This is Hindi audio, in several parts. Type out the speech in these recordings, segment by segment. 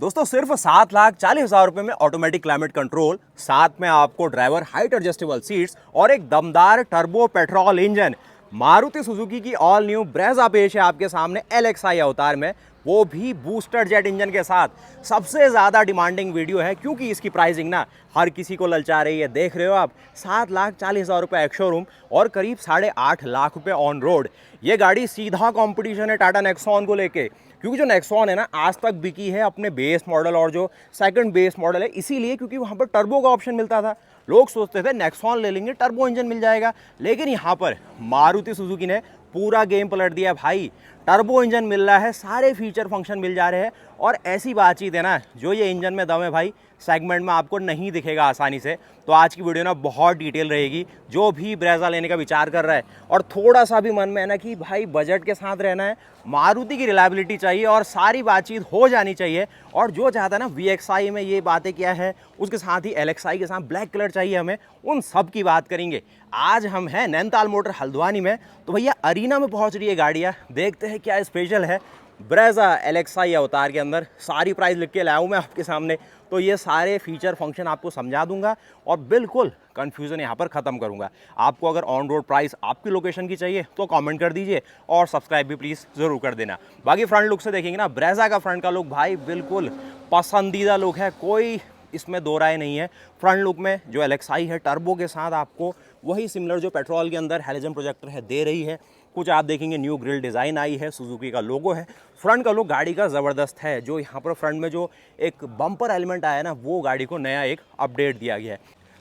दोस्तों सिर्फ 7,40,000 रुपए में ऑटोमेटिक क्लाइमेट कंट्रोल, साथ में आपको ड्राइवर हाइट एडजस्टेबल सीट्स और एक दमदार turbo petrol engine. Maruti Suzuki की ऑल न्यू ब्रेजा पेश है आपके सामने LXi अवतार में, वो भी बूस्टर जेट इंजन के साथ। सबसे ज़्यादा डिमांडिंग वीडियो है क्योंकि इसकी प्राइसिंग ना हर किसी को ललचा रही है। देख रहे हो आप, 7,40,000 रुपये एक्स शोरूम और करीब 8.5 लाख रुपये ऑन रोड। ये गाड़ी सीधा कंपटीशन है टाटा नेक्सॉन को लेके, क्योंकि जो नेक्सॉन है ना आज तक बिकी है अपने बेस मॉडल और जो सेकंड बेस मॉडल है इसीलिए क्योंकि वहाँ पर टर्बो का ऑप्शन मिलता था। लोग सोचते थे नेक्सॉन ले लेंगे टर्बो इंजन मिल जाएगा, लेकिन यहाँ पर मारुति सुजुकी ने पूरा गेम पलट दिया भाई। टर्बो इंजन मिल रहा है, सारे फीचर फंक्शन मिल जा रहे हैं और ऐसी बातचीत है ना, जो ये इंजन में दम है भाई सेगमेंट में आपको नहीं दिखेगा आसानी से। तो आज की वीडियो ना बहुत डिटेल रहेगी। जो भी ब्रेजा लेने का विचार कर रहा है और थोड़ा सा भी मन में है ना कि भाई बजट के साथ रहना है, मारुति की रिलायबिलिटी चाहिए और सारी बातचीत हो जानी चाहिए, और जो चाहता है ना VXi में ये बातें क्या है, उसके साथ ही LXi के साथ ब्लैक कलर चाहिए हमें, उन सब की बात करेंगे। आज हम हैं नैनीताल मोटर हल्द्वानी में, तो भैया अरीना में पहुंच रही है गाड़ियाँ। देखते हैं क्या स्पेशल है ब्रेजा LXi अवतार के अंदर। सारी प्राइस लिख के लाया हूँ मैं आपके सामने, तो ये सारे फीचर फंक्शन आपको समझा दूंगा और बिल्कुल कन्फ्यूज़न यहाँ पर ख़त्म करूँगा। आपको अगर ऑन रोड प्राइस आपकी लोकेशन की चाहिए तो कमेंट कर दीजिए और सब्सक्राइब भी प्लीज़ ज़रूर कर देना। बाकी फ्रंट लुक से देखेंगे ना, ब्रेजा का फ्रंट का लुक भाई बिल्कुल पसंदीदा लुक है, कोई इसमें दो राय नहीं है। फ्रंट लुक में जो LXi है टर्बो के साथ आपको वही सिमिलर जो पेट्रोल के अंदर हैलोजन प्रोजेक्टर है दे रही है। कुछ आप देखेंगे न्यू ग्रिल डिज़ाइन आई है, सुजुकी का लोगो है। फ्रंट का लुक गाड़ी का ज़बरदस्त है। जो यहाँ पर फ्रंट में जो एक बम्पर एलिमेंट आया है ना, वो गाड़ी को नया एक अपडेट दिया गया है।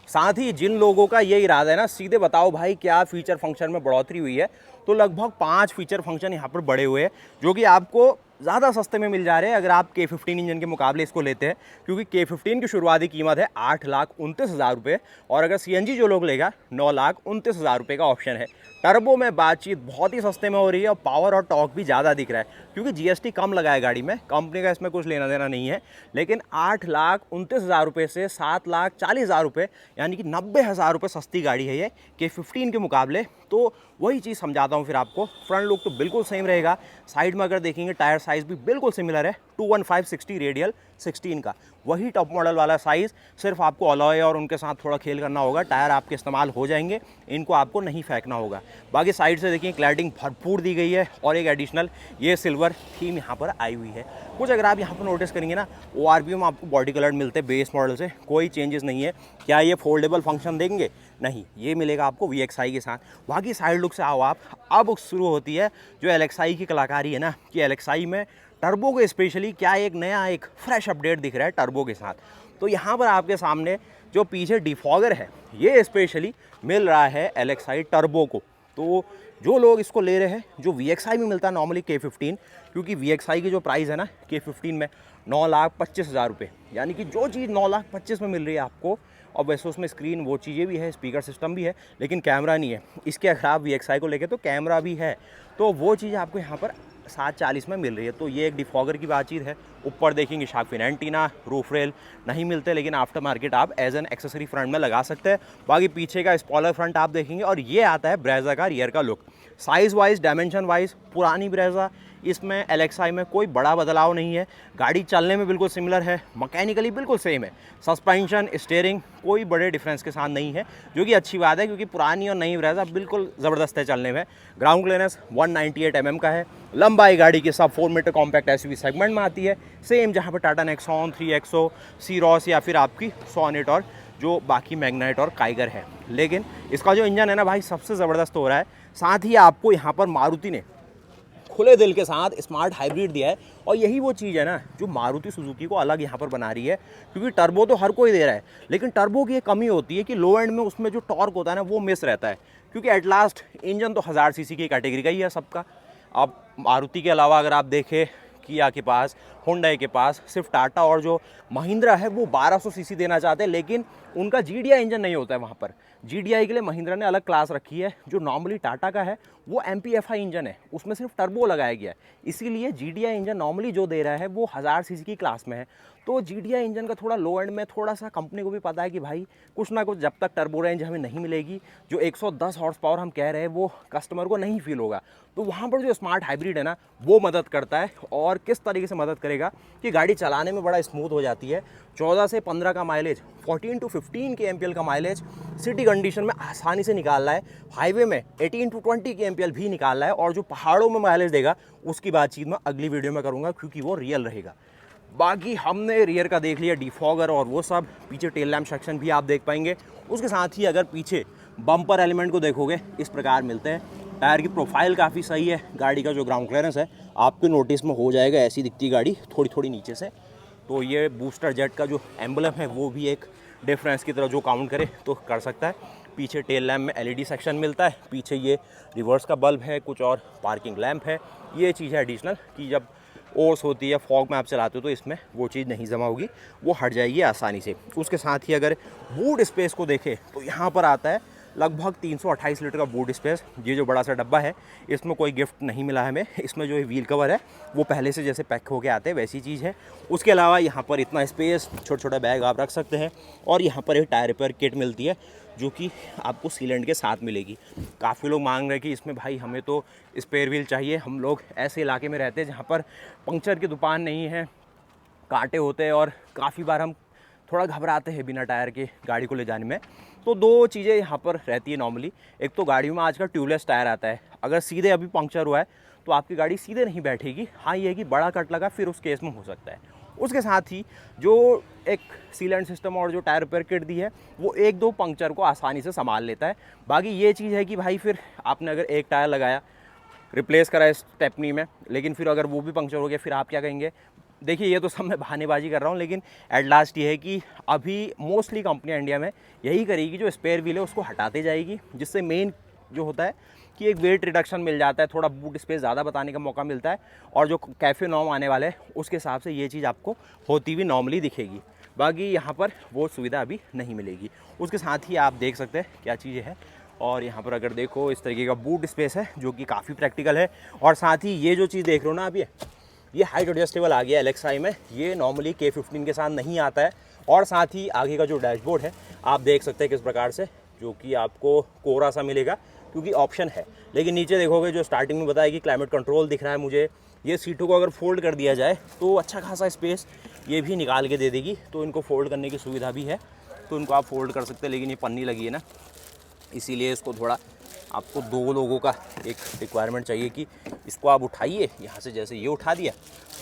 साथ ही जिन लोगों का ये इरादा है ना सीधे बताओ भाई क्या फीचर फंक्शन में बढ़ोतरी हुई है, तो लगभग 5 फीचर फंक्शन यहाँ पर बढ़े हुए हैं जो कि आपको ज़्यादा सस्ते में मिल जा रहे हैं अगर आप K15 इंजन के मुकाबले इसको लेते हैं, क्योंकि K15 की शुरुआती कीमत है 8,29,000 रुपये और अगर CNG जो लोग लेगा 9,29,000 रुपये का ऑप्शन है। टर्बो में बातचीत बहुत ही सस्ते में हो रही है और पावर और टॉर्क भी ज़्यादा दिख रहा है क्योंकि GST कम लगा है गाड़ी में, कंपनी का इसमें कुछ लेना देना नहीं है। लेकिन 8,29,000 रुपये से 7,40,000 रुपये यानी कि 90,000 रुपये सस्ती गाड़ी है ये K15 के मुकाबले। तो वही चीज़ समझाता हूँ फिर आपको। फ्रंट लुक तो बिल्कुल सेम रहेगा, साइड में अगर देखेंगे टायर साइज़ भी बिल्कुल सिमिलर है, 215/60 रेडियल 16 का, वही टॉप मॉडल वाला साइज़। सिर्फ आपको अलॉय और उनके साथ थोड़ा खेल करना होगा, टायर आपके इस्तेमाल हो जाएंगे, इनको आपको नहीं फेंकना होगा। बाकी साइड से देखिए क्लैडिंग भरपूर दी गई है और एक एडिशनल ये सिल्वर थीम यहाँ पर आई हुई है। कुछ अगर आप यहाँ पर नोटिस करेंगे ना, ORV में आपको बॉडी कलर मिलते हैं बेस मॉडल से, कोई चेंजेस नहीं है। क्या ये फोल्डेबल फंक्शन देंगे? नहीं, ये मिलेगा आपको VXi के साथ। बाकी साइड लुक से आओ आप, अब शुरू होती है जो LXi की कलाकारी है ना, कि LXi में टर्बो को स्पेशली क्या एक नया एक फ्रेश अपडेट दिख रहा है टर्बो के साथ। तो यहाँ पर आपके सामने जो पीछे डिफॉगर है ये स्पेशली मिल रहा है LXi टर्बो को। तो जो लोग इसको ले रहे हैं, जो VXi में मिलता है नॉर्मली K15, क्योंकि VXi की जो प्राइस है ना K15 में 9,25,000 रुपये, यानी कि जो चीज़ 9,25,000 में मिल रही है आपको, और वैसे उसमें स्क्रीन वो चीज़ें भी है, स्पीकर सिस्टम भी है, लेकिन कैमरा नहीं है। इसके अगर आप VXi को लेके तो कैमरा भी है, तो वो चीज़ आपको यहाँ पर 740 में मिल रही है। तो ये एक डिफॉगर की बातचीत है। ऊपर देखेंगे shark fin antenna, roof rail नहीं मिलते, लेकिन आफ्टर मार्केट आप एज एन एक्सेसरी फ्रंट में लगा सकते हैं। बाकी पीछे का स्पॉइलर फ्रंट आप देखेंगे और ये आता है ब्रेजा का रियर का look. Size wise, dimension wise पुरानी ब्रेजा, इसमें LXi में कोई बड़ा बदलाव नहीं है। गाड़ी चलने में बिल्कुल सिमिलर है, मैकेनिकली बिल्कुल सेम है। सस्पेंशन, स्टीयरिंग कोई बड़े डिफरेंस के साथ नहीं है, जो कि अच्छी बात है क्योंकि पुरानी और नई ब्रेजा बिल्कुल ज़बरदस्त है चलने में। ग्राउंड क्लियरेंस 198 mm का है। लंबाई गाड़ी की सब 4 मीटर कॉम्पैक्ट SUV सेगमेंट में आती है, सेम जहाँ पर टाटा नेक्सॉन 3XO, सीरॉस या फिर आपकी सोनेट और जो बाकी मैग्नाइट और काइगर है। लेकिन इसका जो इंजन है ना भाई सबसे ज़बरदस्त हो रहा है। साथ ही आपको यहाँ पर मारुति ने खुले दिल के साथ स्मार्ट हाइब्रिड दिया है, और यही वो चीज़ है ना जो मारुति सुजुकी को अलग यहाँ पर बना रही है। क्योंकि टर्बो तो हर कोई दे रहा है, लेकिन टर्बो की एक कमी होती है कि लो एंड में उसमें जो टॉर्क होता है ना वो मिस रहता है, क्योंकि एट लास्ट इंजन तो 1000 सीसी की कैटेगरी का ही है सबका। अब मारुति के अलावा अगर आप देखें किया के पास, होंडा के पास, सिर्फ टाटा और जो महिंद्रा है वो 1200 सीसी देना चाहते हैं, लेकिन उनका GDI इंजन नहीं होता है वहाँ पर। GDI के लिए महिंद्रा ने अलग क्लास रखी है। जो नॉर्मली टाटा का है वो MPFI इंजन है, उसमें सिर्फ टर्बो लगाया गया है, इसीलिए GDI इंजन नॉर्मली जो दे रहा है वो 1000 सीसी की क्लास में है। तो GDI इंजन का थोड़ा लो एंड में थोड़ा सा कंपनी को भी पता है कि भाई कुछ ना कुछ जब तक टर्बो रेंज हमें नहीं मिलेगी, जो 110 हॉर्स पावर हम कह रहे हैं वो कस्टमर को नहीं फील होगा। तो वहाँ पर जो स्मार्ट हाइब्रिड है ना वो मदद करता है। और किस तरीके से मदद करेगा करेगा कि गाड़ी चलाने में बड़ा स्मूथ हो जाती है। 14 से 15 का माइलेज, 14 to 15 kmpl का माइलेज सिटी कंडीशन में आसानी से निकाल रहा है। हाईवे में 18 to 20 kmpl भी निकाल रहा है। और जो पहाड़ों में माइलेज देगा उसकी बातचीत मैं अगली वीडियो में करूँगा, क्योंकि वो रियल रहेगा। बाकी हमने रियर का देख लिया, डिफॉगर और वो सब, पीछे टेल लैम्प सेक्शन भी आप देख पाएंगे। उसके साथ ही अगर पीछे बम्पर एलिमेंट को देखोगे इस प्रकार मिलते हैं। टायर की प्रोफाइल काफ़ी सही है। गाड़ी का जो ग्राउंड क्लियरेंस है आपके नोटिस में हो जाएगा, ऐसी दिखती है गाड़ी थोड़ी थोड़ी नीचे से। तो ये बूस्टर जेट का जो एम्बलम है वो भी एक डिफरेंस की तरह जो काउंट करे तो कर सकता है। पीछे टेल लैम्प में एलईडी सेक्शन मिलता है। पीछे ये रिवर्स का बल्ब है, कुछ और पार्किंग लैम्प है। ये चीज़ है एडिशनल कि जब ओस होती है, फॉग में आप चलाते हो तो इसमें वो चीज़ नहीं जमा होगी, वो हट जाएगी आसानी से। उसके साथ ही अगर बूट स्पेस को देखें तो यहाँ पर आता है लगभग 328 लीटर का बूट स्पेस। ये जो बड़ा सा डब्बा है इसमें कोई गिफ्ट नहीं मिला है हमें। इसमें जो व्हील कवर है वो पहले से जैसे पैक होके आते हैं वैसी चीज़ है। उसके अलावा यहाँ पर इतना स्पेस, छोटा छोटा बैग आप रख सकते हैं। और यहाँ पर एक टायर रिपेयर किट मिलती है जो कि आपको सीलेंट के साथ मिलेगी। काफ़ी लोग मांग रहे हैं कि इसमें भाई हमें तो स्पेयर व्हील चाहिए। हम लोग ऐसे इलाके में रहते हैं जहाँ पर पंक्चर की दुकान नहीं है, कांटे होते हैं और काफ़ी बार हम थोड़ा घबराते हैं बिना टायर के गाड़ी को ले जाने में। तो दो चीज़ें यहाँ पर रहती है नॉर्मली। एक तो गाड़ियों में आजकल ट्यूबलेस टायर आता है, अगर सीधे अभी पंक्चर हुआ है तो आपकी गाड़ी सीधे नहीं बैठेगी। हाँ, ये है कि बड़ा कट लगा फिर उस केस में हो सकता है। उसके साथ ही जो एक सीलेंट सिस्टम और जो टायर रिपेयर किट दी है वो एक दो पंक्चर को आसानी से संभाल लेता है। बाकी ये चीज़ है कि भाई फिर आपने अगर एक टायर लगाया, रिप्लेस करा स्टेपनी में, लेकिन फिर अगर वो भी पंक्चर हो गया फिर आप क्या कहेंगे। देखिए, ये तो सब मैं बहानेबाजी कर रहा हूँ, लेकिन एट लास्ट ये है कि अभी मोस्टली कंपनियाँ इंडिया में यही करेगी, जो स्पेयर व्हील है उसको हटाते जाएगी, जिससे मेन जो होता है कि एक वेट रिडक्शन मिल जाता है, थोड़ा बूट स्पेस ज़्यादा बताने का मौका मिलता है। और जो कैफ़े नॉर्म आने वाले हैं उसके हिसाब से ये चीज़ आपको होती हुई नॉर्मली दिखेगी। बाकी यहाँ पर वो सुविधा अभी नहीं मिलेगी। उसके साथ ही आप देख सकते हैं क्या चीज़ें हैं। और यहाँ पर अगर देखो इस तरीके का बूट स्पेस है जो कि काफ़ी प्रैक्टिकल है। और साथ ही ये जो चीज़ देख रहे हो ना आप, ये हाइट एडजस्टेबल आ गया LXi में। ये नॉर्मली K15 के साथ नहीं आता है। और साथ ही आगे का जो डैशबोर्ड है आप देख सकते हैं किस प्रकार से, जो कि आपको कोरा सा मिलेगा क्योंकि ऑप्शन है। लेकिन नीचे देखोगे जो स्टार्टिंग में बताया कि क्लाइमेट कंट्रोल दिख रहा है मुझे। ये सीटों को अगर फोल्ड कर दिया जाए तो अच्छा खासा स्पेस ये भी निकाल के दे देगी। तो इनको फोल्ड करने की सुविधा भी है, तो इनको आप फोल्ड कर सकते हैं। लेकिन ये पन्नी लगी है ना, इसीलिए इसको थोड़ा आपको दो लोगों का एक रिक्वायरमेंट चाहिए कि इसको आप उठाइए यहाँ से, जैसे ये उठा दिया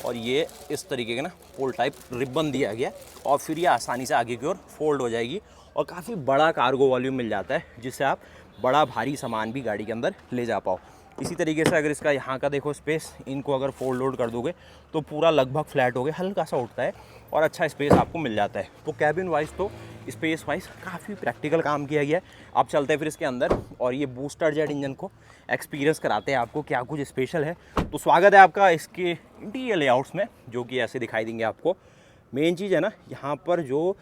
और ये इस तरीके का ना फोल्ड टाइप रिबन दिया गया और फिर ये आसानी से आगे की ओर फोल्ड हो जाएगी। और काफ़ी बड़ा कार्गो वॉल्यूम मिल जाता है जिससे आप बड़ा भारी सामान भी गाड़ी के अंदर ले जा पाओ। इसी तरीके से अगर इसका यहाँ का देखो स्पेस, इनको अगर फोल्ड लोड कर दोगे तो पूरा लगभग फ्लैट हो गया, हल्का सा उठता है और अच्छा स्पेस आपको मिल जाता है। तो कैबिन वाइज तो स्पेस वाइज काफ़ी प्रैक्टिकल काम किया गया है। आप चलते हैं फिर इसके अंदर और ये बूस्टर जेट इंजन को एक्सपीरियंस कराते हैं आपको क्या कुछ स्पेशल है। तो स्वागत है आपका इसके इंटीरियर लेआउट्स में, जो कि ऐसे दिखाई देंगे आपको। मेन चीज़ है ना यहाँ पर जो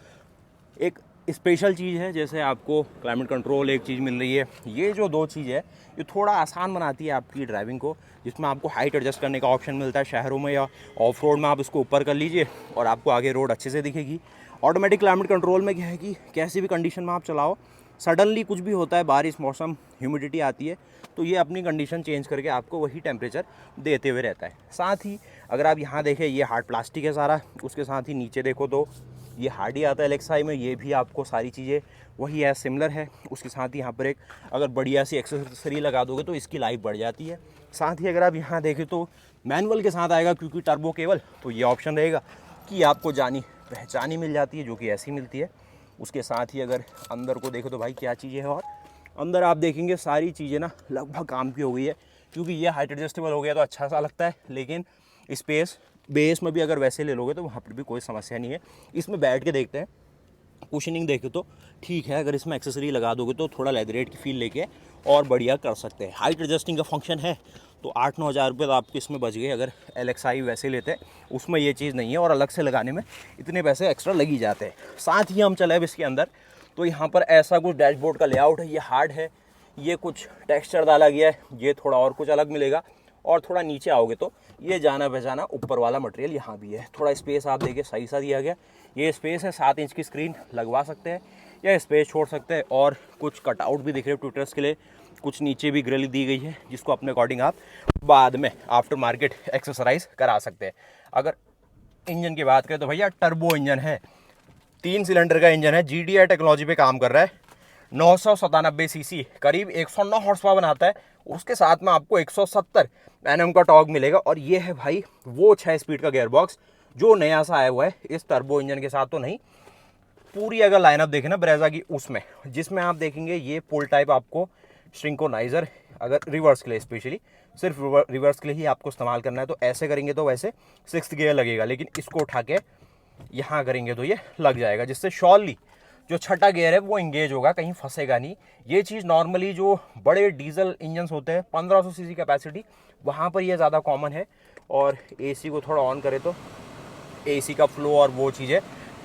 एक स्पेशल चीज़ है, जैसे आपको क्लाइमेट कंट्रोल एक चीज़ मिल रही है, ये जो दो चीज़ है ये थोड़ा आसान बनाती है आपकी ड्राइविंग को, जिसमें आपको हाइट एडजस्ट करने का ऑप्शन मिलता है। शहरों में या ऑफ रोड में आप इसको ऊपर कर लीजिए और आपको आगे रोड अच्छे से दिखेगी। ऑटोमेटिक क्लाइमेट कंट्रोल में क्या है कि कैसी भी कंडीशन में आप चलाओ, सडनली कुछ भी होता है, बारिश, मौसम, ह्यूमिडिटी आती है, तो ये अपनी कंडीशन चेंज करके आपको वही टेम्परेचर देते हुए रहता है। साथ ही अगर आप यहाँ देखें, ये हार्ड प्लास्टिक है सारा। उसके साथ ही नीचे देखो तो ये हार्ड ही आता है LXi में, ये भी आपको सारी चीज़ें वही है, सिमिलर है। उसके साथ ही यहाँ पर एक अगर बढ़िया सी एक्सेसरी लगा दोगे तो इसकी लाइफ बढ़ जाती है। साथ ही अगर आप यहाँ देखें तो मैनुअल के साथ आएगा, क्योंकि टर्बो केवल, तो ये ऑप्शन रहेगा कि आपको जानी पहचानी मिल जाती है, जो कि ऐसी मिलती है। उसके साथ ही अगर अंदर को देखो तो भाई क्या चीज़ें है, और अंदर आप देखेंगे सारी चीज़ें ना लगभग काम की हो गई है, क्योंकि ये हाइट एडजस्टेबल हो गया तो अच्छा सा लगता है। लेकिन स्पेस बेस में भी अगर वैसे ले लोगे तो वहाँ पर भी कोई समस्या नहीं है। इसमें बैठ के देखते हैं, कुशनिंग देखे तो ठीक है। अगर इसमें एक्सेसरी लगा दोगे तो थोड़ा लेदरेट की फील लेके और बढ़िया कर सकते हैं। हाइट एडजस्टिंग का फंक्शन है तो 8-9 हज़ार रुपये तो आपके इसमें बच गए। अगर LXi वैसे लेते हैं उसमें ये चीज़ नहीं है, और अलग से लगाने में इतने पैसे एक्स्ट्रा लग ही जाते हैं। साथ ही हम चले अब इसके अंदर, तो यहाँ पर ऐसा कुछ डैशबोर्ड का लेआउट है। ये हार्ड है, ये कुछ टेक्सचर डाला गया है, ये थोड़ा और कुछ अलग मिलेगा। और थोड़ा नीचे आओगे तो ये जाना पहचाना ऊपर वाला मटेरियल यहाँ भी है। थोड़ा स्पेस आप देखिए सही सा दिया गया, ये स्पेस है। 7 इंच की स्क्रीन लगवा सकते हैं या स्पेस छोड़ सकते हैं। और कुछ कटआउट भी दिख रहे हैं ट्विटर्स के लिए, कुछ नीचे भी ग्रिल दी गई है, जिसको अपने अकॉर्डिंग आप बाद में आफ्टर मार्केट एक्सेसराइज करा सकते हैं। अगर इंजन की बात करें तो भैया टर्बो इंजन है, 3 सिलेंडर का इंजन है, GDI टेक्नोलॉजी पे काम कर रहा है। 997 सीसी, करीब 109 हॉर्स पावर बनाता है। उसके साथ में आपको 170 Nm का टॉर्क मिलेगा। और ये है भाई वो 6 स्पीड का गियर बॉक्स जो नया सा आया हुआ है इस टर्बो इंजन के साथ तो नहीं, पूरी अगर लाइनअप देखें ना ब्रेजा की उसमें, जिसमें आप देखेंगे ये पुल टाइप आपको सिंक्रोनाइजर, अगर रिवर्स के लिए स्पेशली सिर्फ रिवर्स के लिए ही आपको इस्तेमाल करना है तो ऐसे करेंगे तो वैसे 6th गियर लगेगा, लेकिन इसको उठा के यहाँ करेंगे तो ये लग जाएगा, जिससे शॉर्टली जो छठा गियर है वो इंगेज होगा, कहीं फंसेगा नहीं। ये चीज़ नॉर्मली जो बड़े डीजल इंजन होते हैं 1500 सीसी कैपेसिटी, वहाँ पर ये ज़्यादा कॉमन है। और AC को थोड़ा ऑन करें तो AC का फ्लो और वो चीज़ें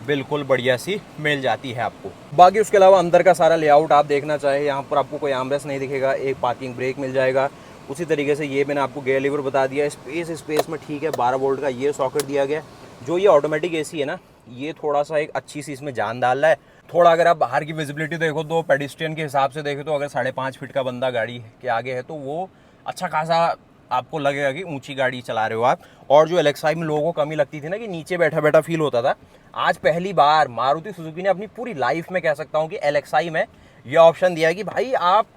बिल्कुल बढ़िया सी मिल जाती है आपको। बाकी उसके अलावा अंदर का सारा लेआउट आप देखना चाहे, यहाँ पर आपको कोई आर्मरेस्ट नहीं दिखेगा, एक पार्किंग ब्रेक मिल जाएगा। उसी तरीके से ये मैंने आपको गियर लीवर बता दिया, स्पेस में ठीक है। 12 वोल्ट का ये सॉकेट दिया गया। जो ये ऑटोमेटिक AC है ना, ये थोड़ा सा एक अच्छी सी इसमें जान डाल रहा है। थोड़ा अगर आप बाहर की विजिबिलिटी देखो तो पेडिस्ट्रियन के हिसाब से देखें तो अगर 5.5 फीट का बंदा गाड़ी के आगे है तो वो अच्छा खासा आपको लगेगा कि ऊंची गाड़ी चला रहे हो आप। और जो LXi में लोगों को कमी लगती थी ना कि नीचे बैठा बैठा फील होता था, आज पहली बार मारुति सुजुकी ने अपनी पूरी लाइफ में कह सकता हूँ कि LXi में ये ऑप्शन दिया है कि भाई आप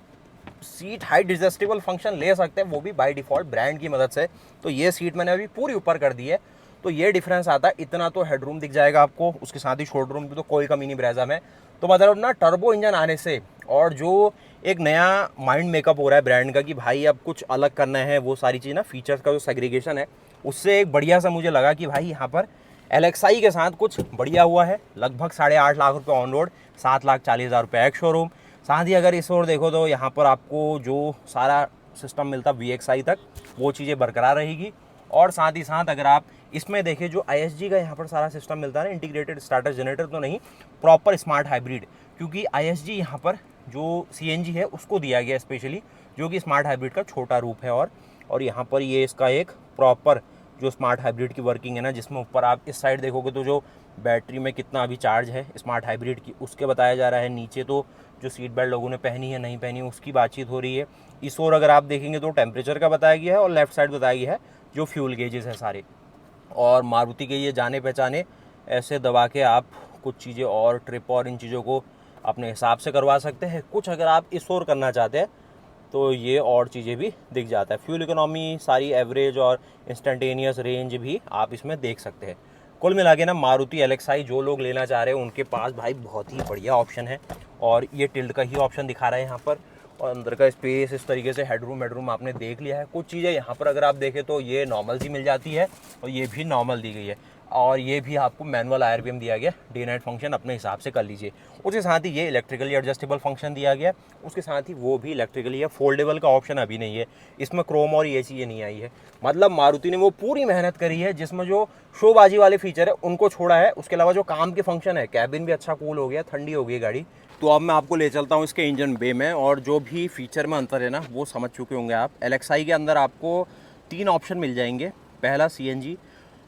सीट हाइट एडजस्टेबल फंक्शन ले सकते हैं, वो भी बाय डिफॉल्ट ब्रांड की मदद से। तो ये सीट मैंने अभी पूरी ऊपर कर दी है, तो ये डिफरेंस आता है। इतना तो हेडरूम दिख जाएगा आपको, उसके साथ ही शोल्डर रूम की तो कोई कमी नहीं ब्रेजा में। तो मतलब ना टर्बो इंजन आने से और जो एक नया माइंड मेकअप हो रहा है ब्रांड का कि भाई अब कुछ अलग करना है, वो सारी चीज़ ना फीचर्स का जो सेग्रीगेशन है उससे एक बढ़िया सा मुझे लगा कि भाई यहाँ पर LXi के साथ कुछ बढ़िया हुआ है। लगभग 8.5 लाख रुपये ऑन रोड, 7,40,000 रुपये एक्स शोरूम। साथ ही अगर इस ओर देखो तो यहाँ पर आपको जो सारा सिस्टम मिलता VXi तक वो चीज़ें बरकरार रहेगी। और साथ ही साथ अगर आप इसमें देखें जो ISG का यहाँ पर सारा सिस्टम मिलता है ना, इंटीग्रेटेड स्टार्टर जनरेटर तो नहीं, प्रॉपर स्मार्ट हाइब्रिड, क्योंकि ISG यहाँ पर जो CNG है उसको दिया गया स्पेशली, जो कि स्मार्ट हाइब्रिड का छोटा रूप है। और यहाँ पर ये इसका एक प्रॉपर जो स्मार्ट हाइब्रिड की वर्किंग है ना, जिसमें ऊपर आप इस साइड देखोगे तो जो बैटरी में कितना अभी चार्ज है स्मार्ट हाइब्रिड की उसके बताया जा रहा है। नीचे तो जो सीट बेल्ट लोगों ने पहनी है नहीं पहनी उसकी बातचीत हो रही है। इस ओर अगर आप देखेंगे तो टेम्परेचर का बताया गया है और लेफ्ट साइड बताया गया है जो फ्यूल गेजेस है सारे। और मारुति के ये जाने पहचाने ऐसे दबा के आप कुछ चीज़ें और ट्रिप और इन चीज़ों को अपने हिसाब से करवा सकते हैं। कुछ अगर आप इस ओर करना चाहते हैं तो ये और चीज़ें भी दिख जाता है। फ्यूल इकोनॉमी सारी एवरेज और इंस्टेंटेनियस रेंज भी आप इसमें देख सकते हैं। कुल मिला के ना मारुति LXi जो लोग लेना चाह रहे हैं उनके पास भाई बहुत ही बढ़िया ऑप्शन है। और ये टिल्ट का ही ऑप्शन दिखा रहा है यहाँ पर। और अंदर का स्पेस इस तरीके से हेडरूम आपने देख लिया है। कुछ चीज़ें यहाँ पर अगर आप देखें तो ये नॉर्मल सी मिल जाती है और ये भी नॉर्मल दी गई है। और ये भी आपको मैनुअल IRPM दिया गया, डे नाइट फंक्शन अपने हिसाब से कर लीजिए। उसके साथ ही ये इलेक्ट्रिकली एडजस्टेबल फंक्शन दिया गया, उसके साथ ही वो भी इलेक्ट्रिकली है। फोल्डेबल का ऑप्शन अभी नहीं है इसमें, क्रोम और ये चीज़ें नहीं आई है। मतलब मारुति ने वो पूरी मेहनत करी है जिसमें जो शोबाजी वाले फीचर है उनको छोड़ा है। उसके अलावा जो काम के फंक्शन है, कैबिन भी अच्छा कूल हो गया, ठंडी हो गई गाड़ी। तो अब मैं आपको ले चलता हूँ इसके इंजन बे में, और जो भी फीचर में अंतर है ना वो समझ चुके होंगे आप। LXi के अंदर आपको 3 ऑप्शन मिल जाएंगे। पहला CNG,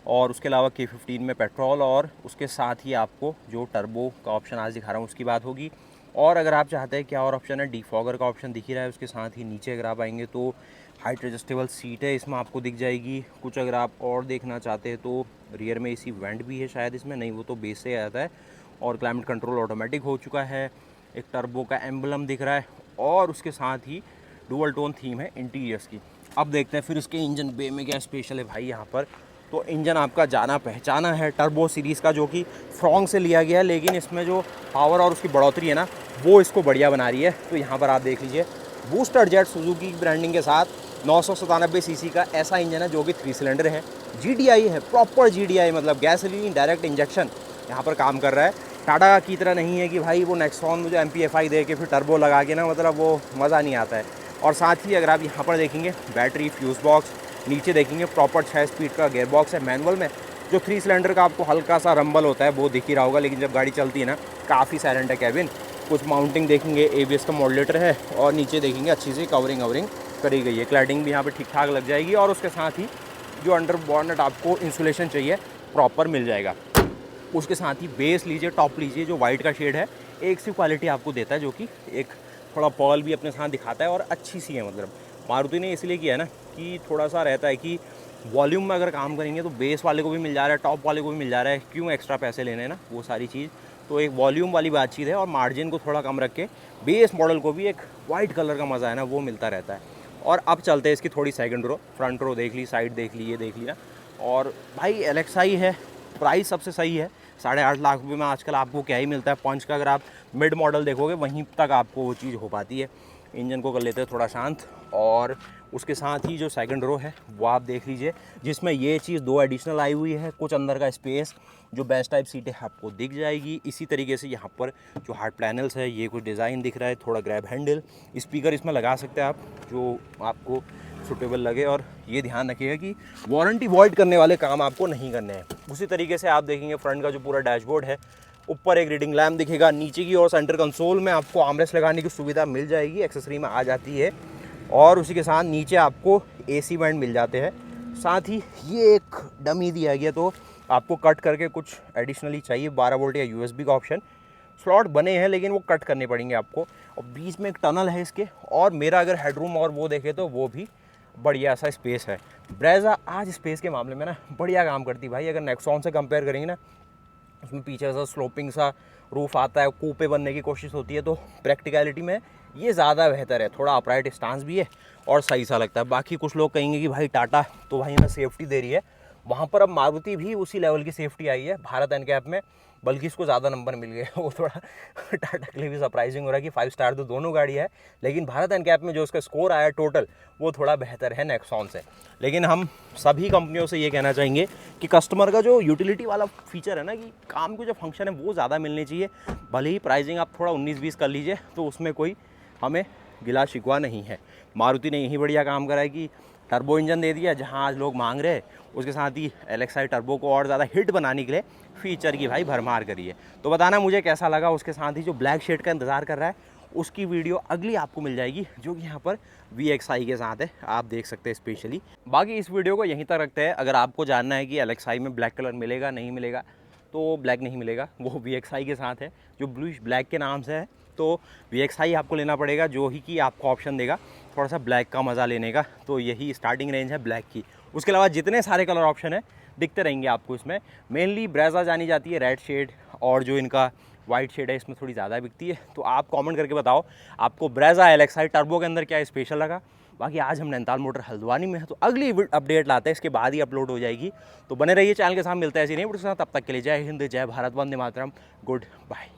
और उसके अलावा K15 में पेट्रोल, और उसके साथ ही आपको जो टर्बो का ऑप्शन आज दिखा रहा हूँ उसकी बात होगी। और अगर आप चाहते हैं क्या और ऑप्शन है, डिफॉगर का ऑप्शन दिख ही रहा है। उसके साथ ही नीचे अगर आप आएंगे तो हाइट एडजस्टेबल सीट है इसमें आपको दिख जाएगी। कुछ अगर आप और देखना चाहते हैं तो रियर में AC वेंट भी है शायद इसमें, नहीं वो तो बेस से आता है। और क्लाइमेट कंट्रोल ऑटोमेटिक हो चुका है। एक टर्बो का एम्बलम दिख रहा है और उसके साथ ही डुअल टोन थीम है इंटीरियर्स की। अब देखते हैं फिर इसके इंजन बे में क्या स्पेशल है भाई यहाँ पर। तो इंजन आपका जाना पहचाना है टर्बो सीरीज़ का, जो कि फ्रॉन्ग से लिया गया है, लेकिन इसमें जो पावर और उसकी बढ़ोतरी है ना वो इसको बढ़िया बना रही है। तो यहाँ पर आप देख लीजिए बूस्टर जेट सुजुकी ब्रांडिंग के साथ 997 सीसी का ऐसा इंजन है जो कि 3 सिलेंडर है। GDI है, प्रॉपर GDI, मतलब गैसोलीन डायरेक्ट इंजेक्शन यहाँ पर काम कर रहा है। टाटा की तरह नहीं है कि भाई वो नेक्सॉन में जो MPFI दे के फिर टर्बो लगा के ना, मतलब वो मज़ा नहीं आता है। और साथ ही अगर आप यहाँ पर देखेंगे बैटरी, फ्यूज़ बॉक्स, नीचे देखेंगे प्रॉपर 6 स्पीड का गियर बॉक्स है मैनुअल में। जो 3 सिलेंडर का आपको हल्का सा रंबल होता है वो दिख ही रहा होगा, लेकिन जब गाड़ी चलती है ना काफ़ी साइलेंट है कैबिन। कुछ माउंटिंग देखेंगे, ABS का मॉड्यूलेटर है, और नीचे देखेंगे अच्छी सी कवरिंग करी गई है। क्लैडिंग भी यहाँ पे ठीक ठाक लग जाएगी। और उसके साथ ही जो अंडर बॉनेट आपको इंसुलेशन चाहिए प्रॉपर मिल जाएगा। उसके साथ ही बेस लीजिए, टॉप लीजिए, जो वाइट का शेड है एक सी क्वालिटी आपको देता है, जो कि एक थोड़ा पर्ल भी अपने साथ दिखाता है और अच्छी सी है। मतलब मारुति ने इसलिए किया है ना कि थोड़ा सा रहता है कि वॉल्यूम में अगर काम करेंगे तो बेस वाले को भी मिल जा रहा है, टॉप वाले को भी मिल जा रहा है, क्यों एक्स्ट्रा पैसे लेने हैं ना, वो सारी चीज़। तो एक वॉल्यूम वाली बातचीत है, और मार्जिन को थोड़ा कम रख के बेस मॉडल को भी एक वाइट कलर का मज़ा है ना, वो मिलता रहता है। और अब चलते हैं इसकी थोड़ी सेकंड रो, फ्रंट रो देख ली, साइड देख ली, ये देख ली ना। और भाई LXi है, प्राइस सबसे सही है, 8.5 लाख रुपये में आजकल आपको क्या ही मिलता है। पंच का अगर आप मिड मॉडल देखोगे वहीं तक आपको वो चीज़ हो पाती है। इंजन को कर लेते हैं थोड़ा शांत, और उसके साथ ही जो सेकंड रो है वो आप देख लीजिए, जिसमें ये चीज़ 2 एडिशनल आई हुई है। कुछ अंदर का स्पेस, जो बेस्ट टाइप सीटें आपको दिख जाएगी। इसी तरीके से यहाँ पर जो हार्ड पैनल्स है, ये कुछ डिज़ाइन दिख रहा है, थोड़ा ग्रैब हैंडल, स्पीकर इसमें लगा सकते हैं आप जो आपको सुटेबल लगे। और ये ध्यान रखिएगा कि वारंटी वॉइड करने वाले काम आपको नहीं करने हैं। उसी तरीके से आप देखेंगे फ्रंट का जो पूरा डैशबोर्ड है, ऊपर एक रीडिंग लैम्प दिखेगा, नीचे की और सेंटर कंसोल में आपको आर्मरेस्ट लगाने की सुविधा मिल जाएगी, एक्सेसरी में आ जाती है। और उसी के साथ नीचे आपको AC बैंड मिल जाते हैं। साथ ही ये एक डमी दिया गया, तो आपको कट करके कुछ एडिशनली चाहिए 12 वोल्ट या USB का ऑप्शन। स्लॉट बने हैं लेकिन वो कट करने पड़ेंगे आपको। और बीच में एक टनल है इसके, और मेरा अगर हेडरूम और वो देखे तो वो भी बढ़िया सा स्पेस है। ब्रेज़ा आज स्पेस के मामले में ना बढ़िया काम करती भाई। अगर नेक्सॉन से कंपेयर करेंगे ना, उसमें पीछे सा स्लोपिंग सा रूफ आता है, कूपे बनने की कोशिश होती है, तो प्रैक्टिकलिटी में ये ज़्यादा बेहतर है। थोड़ा अपराइट स्टांस भी है और सही सा लगता है। बाकी कुछ लोग कहेंगे कि भाई टाटा तो भाई ना सेफ्टी दे रही है, वहाँ पर अब मारुति भी उसी लेवल की सेफ्टी आई है भारत एनकैप में, बल्कि इसको ज़्यादा नंबर मिल गए। वो थोड़ा टाटा के लिए भी सरप्राइजिंग हो रहा है कि 5 स्टार तो दोनों गाड़ी है, लेकिन भारत एनकैप में जो उसका स्कोर आया टोटल, वो थोड़ा बेहतर है नेक्सॉन से। लेकिन हम सभी कंपनियों से ये कहना चाहेंगे कि कस्टमर का जो यूटिलिटी वाला फीचर है ना, कि काम के जो फंक्शन है वो ज़्यादा मिलने चाहिए। भले ही प्राइसिंग आप थोड़ा 19-20 कर लीजिए, तो उसमें कोई हमें गिला शिकवा नहीं है। मारुति ने यही बढ़िया काम करा है कि टर्बो इंजन दे दिया जहाँ आज लोग मांग रहे हैं, उसके साथ ही LXi टर्बो को और ज़्यादा हिट बनाने के लिए फीचर की भाई भरमार करी है। तो बताना मुझे कैसा लगा। उसके साथ ही जो ब्लैक शेड का इंतज़ार कर रहा है, उसकी वीडियो अगली आपको मिल जाएगी, जो कि यहाँ पर VXi के साथ है, आप देख सकते हैं स्पेशली। बाकी इस वीडियो को यहीं तक रखते हैं। अगर आपको जानना है कि LXi में ब्लैक कलर मिलेगा नहीं मिलेगा, तो ब्लैक नहीं मिलेगा, वो VXi के साथ है, जो ब्लूइश ब्लैक के नाम से है। तो VXi आपको लेना पड़ेगा, जो ही कि आपको ऑप्शन देगा थोड़ा सा ब्लैक का मज़ा लेने का। तो यही स्टार्टिंग रेंज है ब्लैक की। उसके अलावा जितने सारे कलर ऑप्शन है दिखते रहेंगे आपको इसमें। मेनली ब्रेज़ा जानी जाती है रेड शेड, और जो इनका वाइट शेड है इसमें थोड़ी ज़्यादा बिकती है। तो आप कमेंट करके बताओ आपको ब्रेज़ा LXi टर्बो के अंदर क्या स्पेशल लगा। बाकी आज हम नैनीताल मोटर हल्द्वानी में है, तो अगली अपडेट लाते हैं, इसके बाद ही अपलोड हो जाएगी। तो बने रहिए चैनल के साथ, मिलता है ऐसी नहीं वीडियो के साथ। तब तक के लिए जय हिंद, जय भारत, वंदे मातरम, गुड बाय।